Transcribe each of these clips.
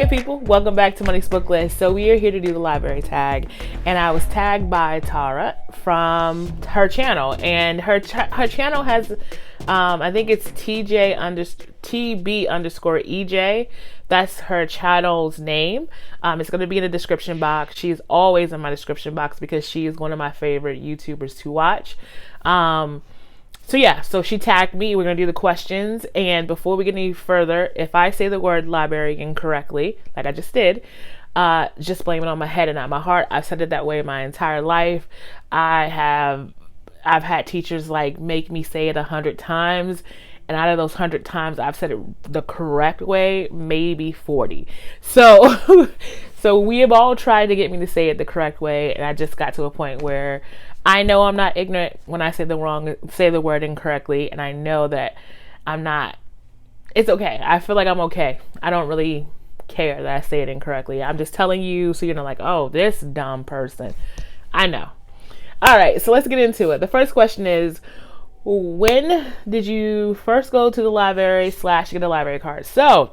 people, welcome back to Money's Book List. So we are here to do the library tag, and I was tagged by Tara from her channel, and her channel has I think it's TB_EJ. That's her channel's name. It's going to be in the description box. She's always in my description box because she is one of my favorite YouTubers to watch. So she tagged me. We're going to do the questions. And before we get any further, if I say the word library incorrectly, like I just did, just blame it on my head and not my heart. I've said it that way my entire life. I've had teachers like make me say it 100 times. And out of those 100 times, I've said it the correct way, maybe 40. So we have all tried to get me to say it the correct way. And I just got to a point where I know I'm not ignorant when I say the word incorrectly. And I know that I'm not, it's okay. I feel like I'm okay. I don't really care that I say it incorrectly. I'm just telling you so you're not like, oh, this dumb person. I know. All right, so let's get into it. The first question is, when did you first go to the library / get a library card? So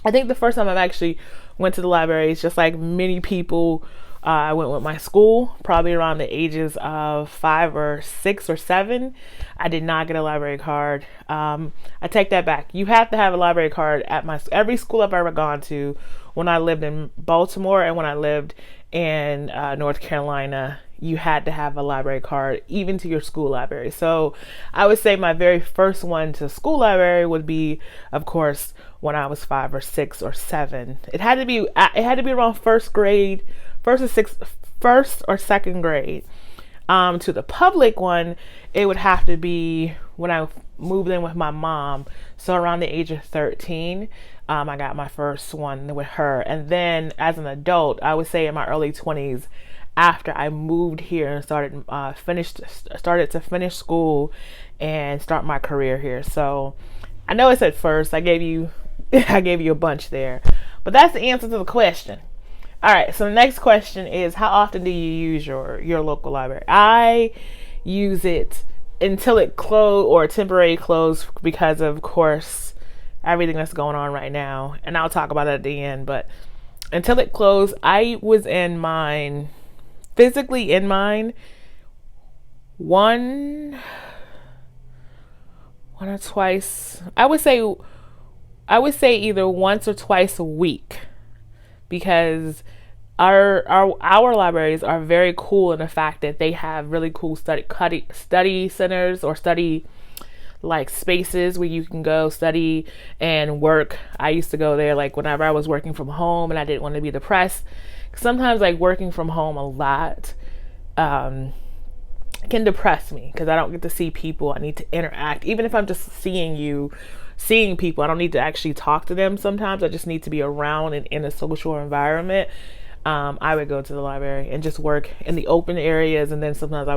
I think the first time I've actually went to the library is just like many people. I went with my school, probably around the ages of 5 or 6 or 7. I did not get a library card. I take that back. You have to have a library card at every school I've ever gone to. When I lived in Baltimore and when I lived in North Carolina, you had to have a library card, even to your school library. So I would say my very first one to school library would be, of course, when I was 5 or 6 or 7. It had to be around first or second grade. To the public one, it would have to be when I moved in with my mom. So around the age of 13, I got my first one with her. And then as an adult, I would say in my early 20s, after I moved here and started to finish school and start my career here. So I know it's at first. I gave you a bunch there, but that's the answer to the question. All right. So the next question is, how often do you use your local library? I use it until it close or temporary close because of course everything that's going on right now, and I'll talk about it at the end. But until it closed, I was in mine. Physically in mine, one or twice. I would say either once or twice a week, because our libraries are very cool in the fact that they have really cool study centers or study like spaces where you can go study and work. I used to go there like whenever I was working from home and I didn't want to be depressed. Sometimes like working from home a lot can depress me because I don't get to see people. I need to interact. Even if I'm just seeing people, I don't need to actually talk to them. Sometimes I just need to be around and in a social environment. I would go to the library and just work in the open areas, and then sometimes I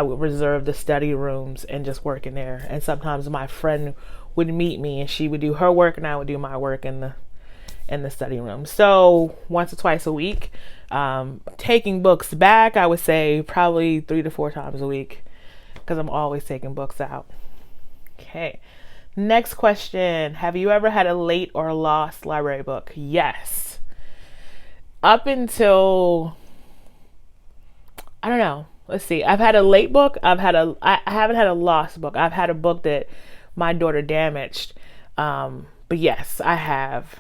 would reserve the study rooms and just work in there. And sometimes my friend would meet me and she would do her work and I would do my work in the study room. So once or twice a week. Taking books back, I would say probably 3 to 4 times a week because I'm always taking books out. Okay. Next question. Have you ever had a late or lost library book? Yes. Up until, I don't know. Let's see. I've had a late book. I haven't had a lost book. I've had a book that my daughter damaged. But yes, I have.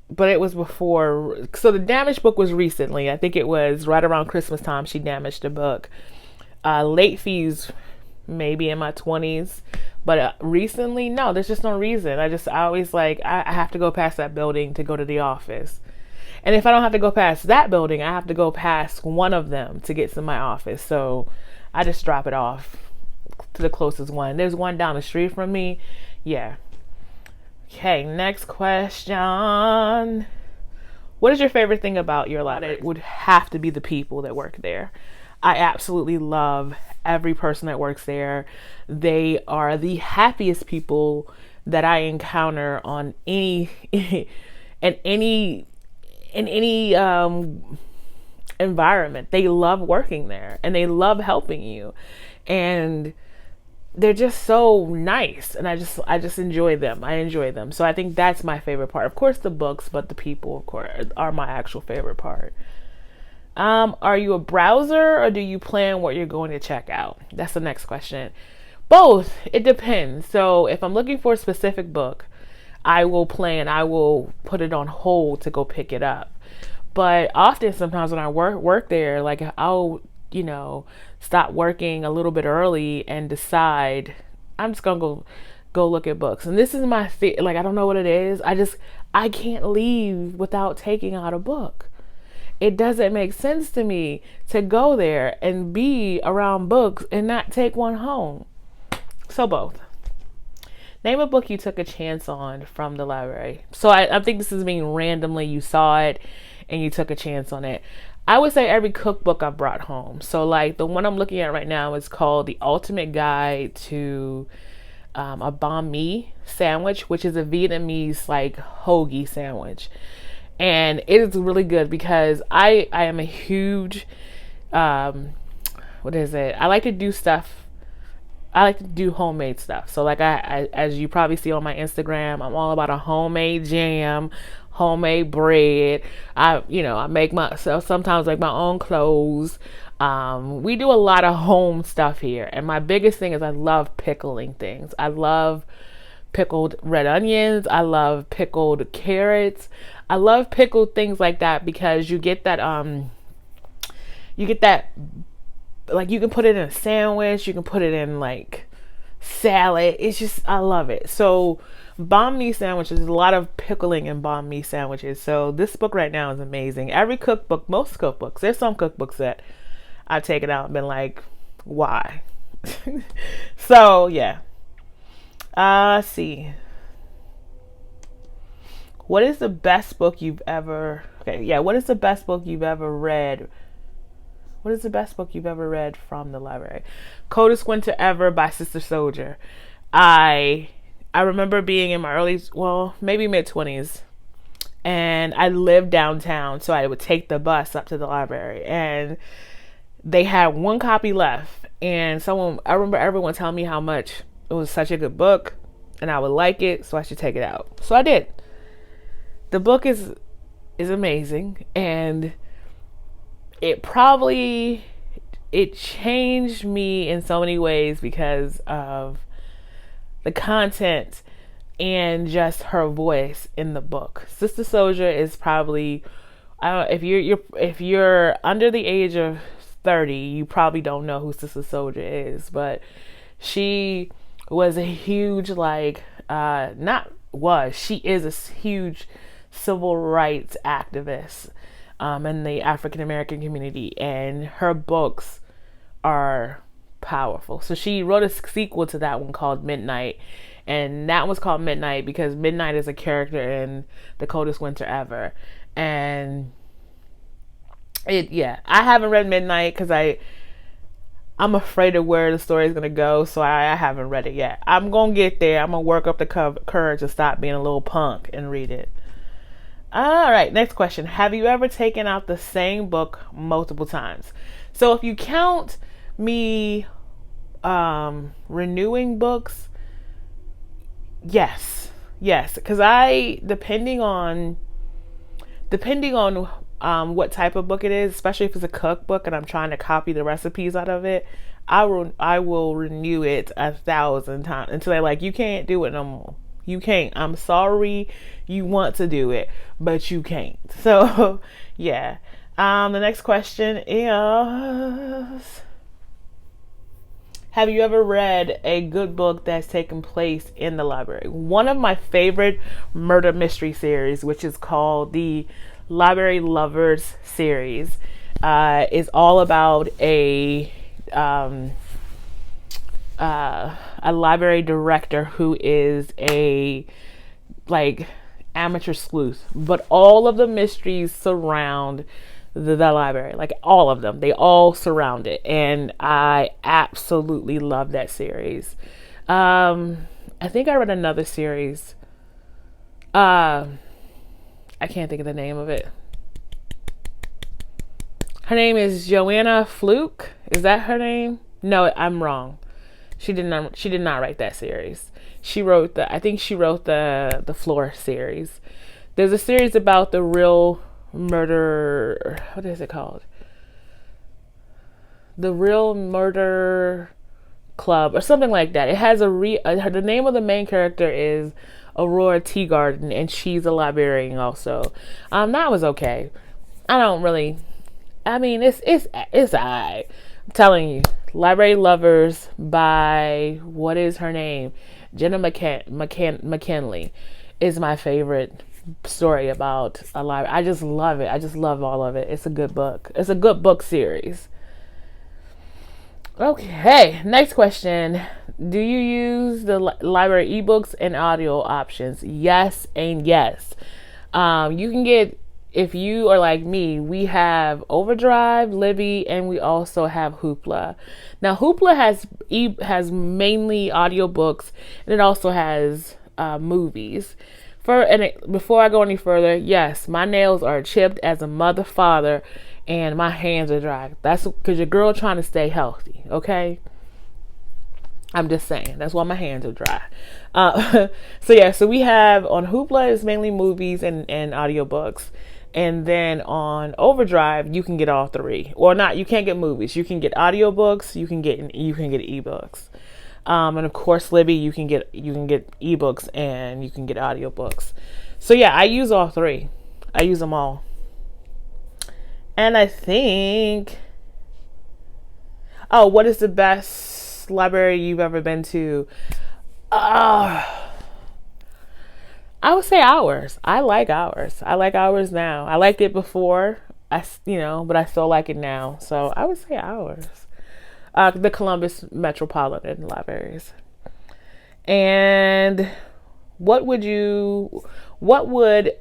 But it was before. So the damaged book was recently. I think it was right around Christmas time she damaged a book. Late fees, maybe in my 20s. But recently, no, there's just no reason. I always like, I have to go past that building to go to the office. And if I don't have to go past that building, I have to go past one of them to get to my office. So I just drop it off to the closest one. There's one down the street from me. Yeah. Okay, next question. What is your favorite thing about your library? It would have to be the people that work there. I absolutely love every person that works there. They are the happiest people that I encounter on any environment. They love working there and they love helping you. And they're just so nice, and I just enjoy them. I enjoy them. So I think that's my favorite part. Of course the books, but the people, of course, are my actual favorite part. Are you a browser, or do you plan what you're going to check out? That's the next question. Both. It depends. So if I'm looking for a specific book, I will put it on hold to go pick it up. But often, sometimes when I work there, like I'll, stop working a little bit early and decide I'm just gonna go look at books. And this is my like, I don't know what it is. I can't leave without taking out a book. It doesn't make sense to me to go there and be around books and not take one home. So both. Name a book you took a chance on from the library. So I think this is being randomly, you saw it and you took a chance on it. I would say every cookbook I brought home. So like the one I'm looking at right now is called The Ultimate Guide to a Banh Mi sandwich, which is a Vietnamese like hoagie sandwich. And it is really good because I am a huge, what is it? I like to do stuff. I like to do homemade stuff. So like I as you probably see on my Instagram, I'm all about a homemade jam, homemade bread. I make myself sometimes make my own clothes. We do a lot of home stuff here. And my biggest thing is I love pickling things. I love pickled red onions. I love pickled carrots. I love pickled things like that because you get that like you can put it in a sandwich, you can put it in like salad. It's just, I love it. So banh mi sandwiches, there's a lot of pickling in banh mi sandwiches. So this book right now is amazing. Every cookbook, most cookbooks, there's some cookbooks that I've taken out and been like, why? So yeah. Let's see. What is the best book you've ever what is the best book you've ever read? What is the best book you've ever read from the library? Coldest Winter Ever by Sister Soldier. I remember being in my maybe mid-20s, and I lived downtown, so I would take the bus up to the library, and they had one copy left, and I remember everyone telling me how much it was such a good book, and I would like it, so I should take it out. So I did. The book is amazing, and it changed me in so many ways because of the content and just her voice in the book. Sister Soldier is probably, if you're under the age of 30, you probably don't know who Sister Soldier is, but she was a huge she is a huge civil rights activist in the African American community, and her books are powerful. So she wrote a sequel to that one called Midnight, and that was called Midnight because Midnight is a character in The Coldest Winter Ever. And I haven't read Midnight because I'm afraid of where the story is going to go, so I haven't read it yet. I'm going to get there. I'm going to work up the courage to stop being a little punk and read it. All right, next question. Have you ever taken out the same book multiple times? So if you count me renewing books, yes, because depending on what type of book it is, especially if it's a cookbook and I'm trying to copy the recipes out of it, I will renew it 1,000 times until they're like, you can't do it no more. You can't. I'm sorry you want to do it, but you can't. So yeah. The next question is, have you ever read a good book that's taken place in the library? One of my favorite murder mystery series, which is called the Library Lovers series, is all about a library director who is a amateur sleuth, but all of the mysteries surround the library, like all of them, they all surround it, and I absolutely love that series. I think I read another series, I can't think of the name of it. Her name is Joanna Fluke. Is that her name? No, I'm wrong. She did not write that series. She wrote I think she wrote the Floor series. There's a series about the real murder. What is it called? The Real Murder Club or something like that. It has the name of the main character is Aurora Teagarden, and she's a librarian also. That was okay. I don't really. I mean, it's alright. I'm telling you, Library Lovers by what is her name? Jenna McKinley is my favorite story about a library. I just love it. I just love all of it. It's a good book. It's a good book series. Okay, next question. Do you use the library ebooks and audio options? Yes and yes. You can get, if you are like me, we have Overdrive, Libby, and we also have Hoopla. Now, Hoopla has mainly audiobooks, and it also has movies. Before I go any further, yes, my nails are chipped as a mother father, and my hands are dry. That's because your girl trying to stay healthy, okay? I'm just saying. That's why my hands are dry. So we have on Hoopla is mainly movies and audiobooks. And then on Overdrive, you can get all three. Or not, you can't get movies. You can get audiobooks, you can get ebooks. And of course, Libby, you can get ebooks and you can get audiobooks. So yeah, I use all three. I use them all. And I think, what is the best library you've ever been to? I would say Ours. I like Ours. I like Ours now. I liked it before, but I still like it now. So I would say Ours. The Columbus Metropolitan Libraries. And what would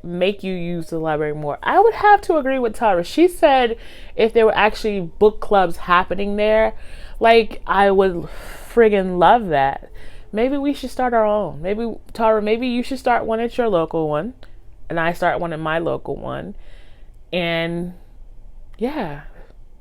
make you use the library more? I would have to agree with Tara. She said if there were actually book clubs happening there, like, I would friggin' love that. Maybe we should start our own. Maybe, Tara, maybe you should start one at your local one, and I start one at my local one. And yeah,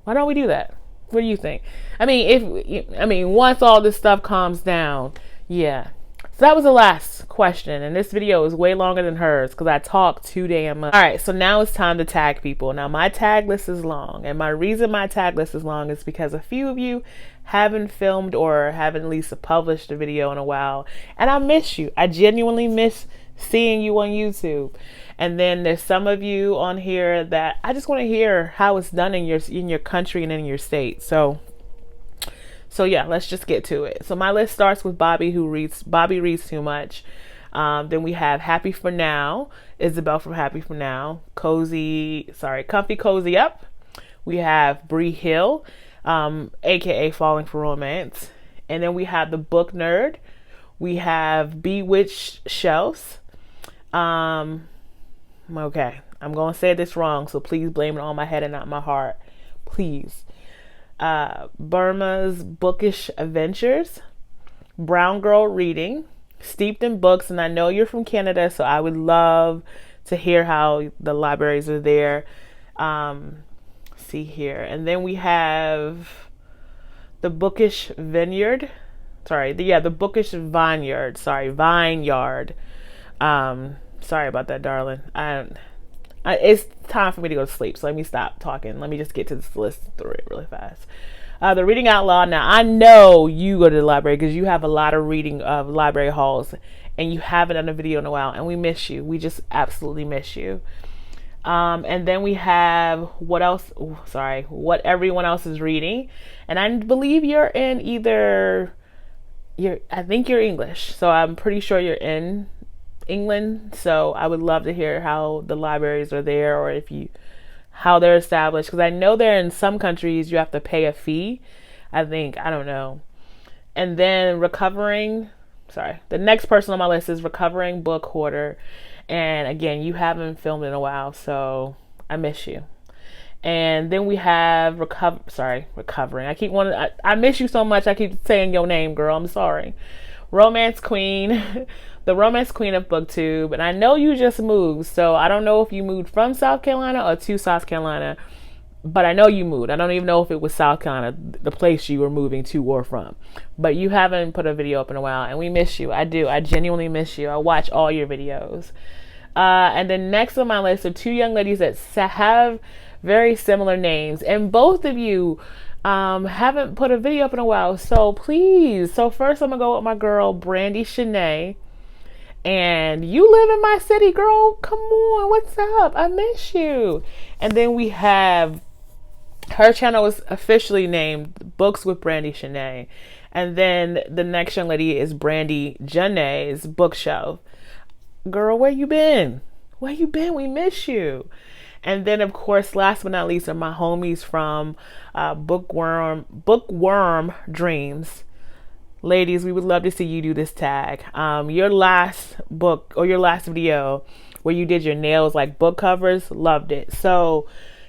why don't we do that? What do you think? I mean, once all this stuff calms down, yeah. So that was the last question, and this video is way longer than hers because I talk too damn much. All right, so now it's time to tag people. Now, my tag list is long, and my reason my tag list is long is because a few of you haven't filmed or haven't at least published a video in a while, and I miss you. I genuinely miss seeing you on YouTube. And then there's some of you on here that I just want to hear how it's done in your country and in your state. So yeah, let's just get to it. So my list starts with Bobbi reads too much. Then we have Happy for Now, Isabel from Happy for Now, Comfy Cozy Up. We have Bree Hill, aka Falling for Romance. And then we have the Book Nerd. We have BeeWitched Shelves. Okay, I'm going to say this wrong, so please blame it on my head and not my heart. Please. Burma's Bookish Adventures, Brown Girl Reading, Steeped in Books, and I know you're from Canada, so I would love to hear how the libraries are there. See here, and then we have the Bookish Vineyard. The Bookish Vineyard. Vineyard. Sorry about that, darling. It's time for me to go to sleep, so let me stop talking. Let me just get to this list through it really fast. The Reading Out Loud. Now, I know you go to the library because you have a lot of reading of library halls, and you haven't done a video in a while, and we miss you. We just absolutely miss you. And then we have what everyone else is reading, and I believe you're in I think you're English, so I'm pretty sure you're in England. So I would love to hear how the libraries are there, or how they're established, because I know they're in some countries you have to pay a fee. I don't know. And then the next person on my list is Recovering Book Hoarder, and again, you haven't filmed in a while, so I miss you. And then we have Recovering. I miss you so much. I keep saying your name, girl. I'm sorry. Romance Queen. The Romance Queen of BookTube. And I know you just moved, so I don't know if you moved from South Carolina or to South Carolina. but I know you moved. I don't even know if it was South Carolina, the place you were moving to or from. But you haven't put a video up in a while, and we miss you. I do. I genuinely miss you. I watch all your videos. And then next on my list are two young ladies that have very similar names, and both of you haven't put a video up in a while. So please. So first I'm gonna go with my girl Brandie Shanae. And you live in my city, girl. Come on, what's up? I miss you. And then we have, her channel is officially named Books with Brandie Shanae. And then the next young lady is Brandie Janae's Bookshelf. Girl, where you been? Where you been? We miss you. And then, of course, last but not least are my homies from Bookworm Dreams. Ladies, we would love to see you do this tag. Your last book or your last video where you did your nails like book covers, loved it. So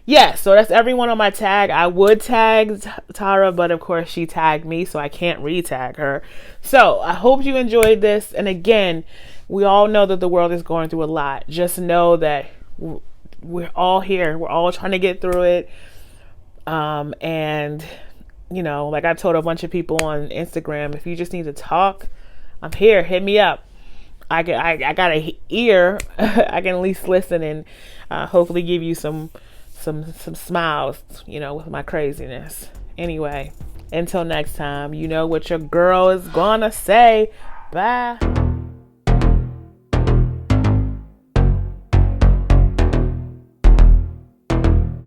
yeah, so that's everyone on my tag. I would tag Tara, but of course she tagged me, so I can't re-tag her. So I hope you enjoyed this. And again, we all know that the world is going through a lot. Just know that we're all here. We're all trying to get through it. And you know, like I told a bunch of people on Instagram, if you just need to talk, I'm here. Hit me up. I got a ear. I can at least listen and hopefully give you some smiles, you know, with my craziness. Anyway, until next time, you know what your girl is gonna say. Bye.